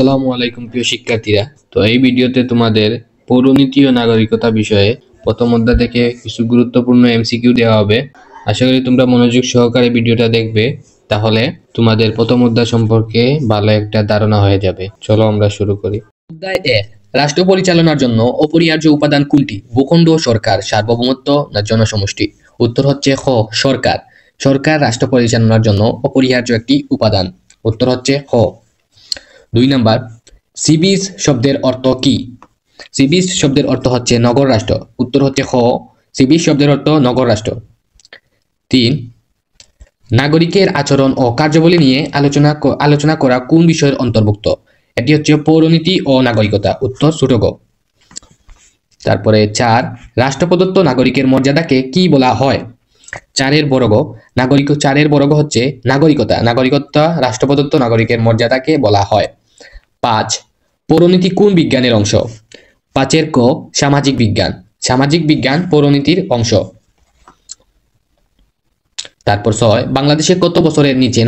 আসসালামু আলাইকুম প্রিয় শিক্ষার্থীরা। তো এই ভিডিওতে তোমাদের পৌরনীতি ও নাগরিকতা বিষয়ে প্রথম অধ্যায় থেকে কিছু গুরুত্বপূর্ণ এমসিকিউ দেওয়া হবে। আশা করি তোমরা মনোযোগ সহকারে ভিডিওটা দেখবে, তাহলে তোমাদের প্রথম অধ্যায় সম্পর্কে ভালো একটা ধারণা হয়ে যাবে। চলো আমরা শুরু করি। অধ্যায় 1, রাষ্ট্র পরিচালনার জন্য অপরিহার্য উপাদান কোনটি? ভূখণ্ড, সরকার, সার্বভৌমত্ব না জনসমষ্টি? উত্তর হচ্ছে খ, সরকার। সরকার রাষ্ট্র পরিচালনার জন্য অপরিহার্য একটি উপাদান। উত্তর হচ্ছে খ। 2 নাম্বার, সি বিচ শব্দের অর্থ কি? সি বিচ শব্দের অর্থ হচ্ছে নগর রাষ্ট্র। উত্তর হচ্ছে খ, সি বিচ শব্দের অর্থ নগর রাষ্ট্র। 3, নাগরিকের আচরণ ও কার্যাবলী নিয়ে আলোচনা করা কোন বিষয়ের অন্তর্ভুক্ত? এটি হচ্ছে পৌরনীতি ও নাগরিকতা। উত্তর ছোট গ। তারপরে 4, রাষ্ট্র প্রদত্ত নাগরিকের মর্যাদাকে কি বলা হয়? 4 বর্গ নাগরিক, 4 বর্গ হচ্ছে নাগরিকতা। নাগরিকতা রাষ্ট্র প্রদত্ত নাগরিকের মর্যাদাকে বলা হয়। 5, পৌরনীতি কোন বিজ্ঞানের অংশ? 5 ক, সামাজিক বিজ্ঞান। সামাজিক বিজ্ঞান পৌরনীতির অংশ। তারপর 6, বাংলাদেশে কত বছরের নিচে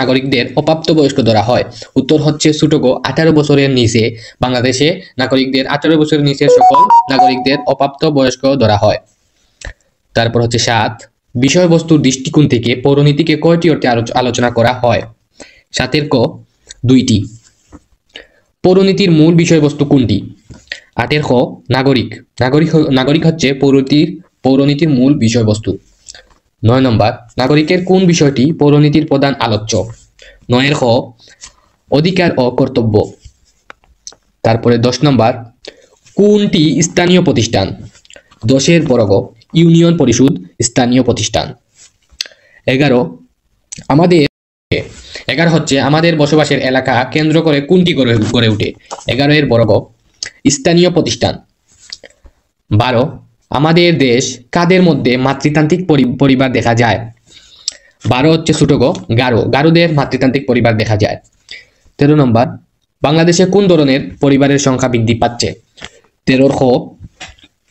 নাগরিকদের অপ্রাপ্তবয়স্ক ধরা হয়? উত্তর হচ্ছে ছোট গ, 18 বছরের নিচে বাংলাদেশে নাগরিকদের 18 বছরের নিচে সকল নাগরিকদের অপ্রাপ্তবয়স্ক ধরা হয়। তারপর হচ্ছে 7, বিষয়বস্তুর দৃষ্টিকোণ থেকে পৌরনীতিকে কয়টি অর্থে আলোচনা করা হয়? 7 ক, 2টি। পৌরনীতির মূল বিষয়বস্তু কোনটি? 8 খ, নাগরিক। নাগরিক হচ্ছে পৌরনীতির মূল বিষয়বস্তু। 9 নম্বর, নাগরিকের কোন বিষয়টি পৌরনীতির প্রধান আলোচ্য? 9 খ, অধিকার ও কর্তব্য। তারপরে 10 নম্বর, কোনটি স্থানীয় প্রতিষ্ঠান? 10 বর্গ, ইউনিয়ন পরিষদ স্থানীয় প্রতিষ্ঠান। 11 হচ্ছে আমাদের বসবাসের এলাকা কেন্দ্র করে কোনটি গড়ে ওঠে? 11 বর্গ, স্থানীয় প্রতিষ্ঠান। 12, আমাদের দেশ কাদের মধ্যে মাতৃতান্ত্রিক পরিবার দেখা যায়? 12 হচ্ছে ছোট গ, গারোদের মাতৃতান্ত্রিক পরিবার দেখা যায়। 13 নম্বর, বাংলাদেশে কোন ধরনের পরিবারের সংখ্যা বৃদ্ধি পাচ্ছে? 13 খ,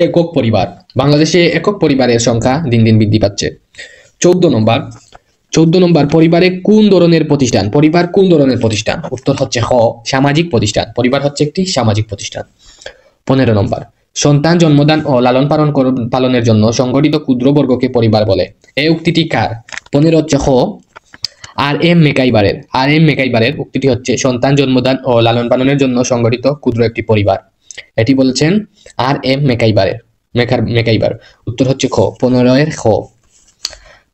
একক পরিবার। বাংলাদেশে একক পরিবারের সংখ্যা দিন দিন বৃদ্ধি পাচ্ছে। 14 নম্বর, পরিবার কোন ধরনের প্রতিষ্ঠান? উত্তর হচ্ছে খ, সামাজিক প্রতিষ্ঠান। পরিবার হচ্ছে একটি সামাজিক প্রতিষ্ঠান। 15 নম্বর, সন্তান জন্মদান ও লালন পালনের জন্য সংগঠিত ক্ষুদ্র বর্গকে পরিবার বলে। এই উক্তিটি কার? 15 হচ্ছে খ, আর এম মেকাইবারের উক্তিটি হচ্ছে সন্তান জন্মদান ও লালন পালনের জন্য সংগঠিত ক্ষুদ্র একটি পরিবার। এটি বলছেন আর এম মেকাইবার। উত্তর হচ্ছে খ, 15 খ।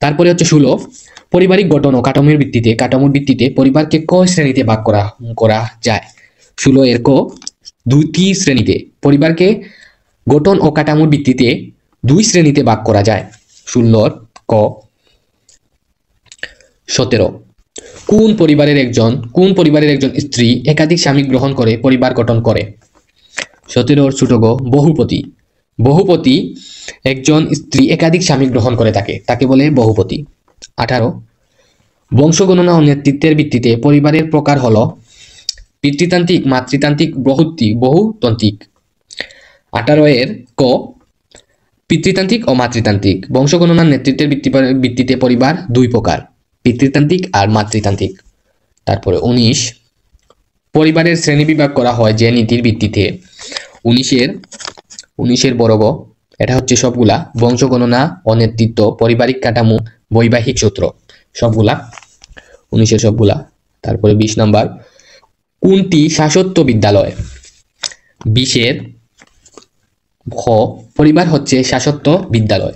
তারপরে হচ্ছে 16, পারিবারিক গঠন ও কাঠামোর ভিত্তিতে পরিবারকে ক শ্রেণীতে ভাগ করা যায়? 16 ক, 2টি শ্রেণীতে। পরিবারকে গঠন ও কাঠামোর ভিত্তিতে 2 শ্রেণীতে ভাগ করা যায়। 16 ক। 17, কোন পরিবারের একজন স্ত্রী একাধিক স্বামী গ্রহণ করে পরিবার গঠন করে? 17 ছোট গ, বহুপতি একজন স্ত্রী একাধিক স্বামী গ্রহণ করে তাকে বলে বহুপতি। 18, বংশগণনা ও নেতৃত্বের ভিত্তিতে পরিবারের প্রকার হলো পিতৃতান্ত্রিক, মাতৃতান্ত্রিক, বহুতান্ত্রিক। 18 ক, পিতৃতান্ত্রিক ও মাতৃতান্ত্রিক। বংশগণনার নেতৃত্বের ভিত্তিতে পরিবার 2 প্রকার, পিতৃতান্ত্রিক আর মাতৃতান্ত্রিক। তারপরে 19, পরিবারের শ্রেণী বিভাগ করা হয় যে নীতির ভিত্তিতে? 19 বর্গ, এটা হচ্ছে সবগুলা বংশগণনা ও নেতৃত্ব, পারিবারিক কাঠামো, বৈবাহিক সূত্র, সবগুলা 19 সবগুলা। তারপরে 20 নাম্বার, কোনটি শাশ্বত বিদ্যালয়? 20 খ, পরিবার হচ্ছে শাশ্বত বিদ্যালয়।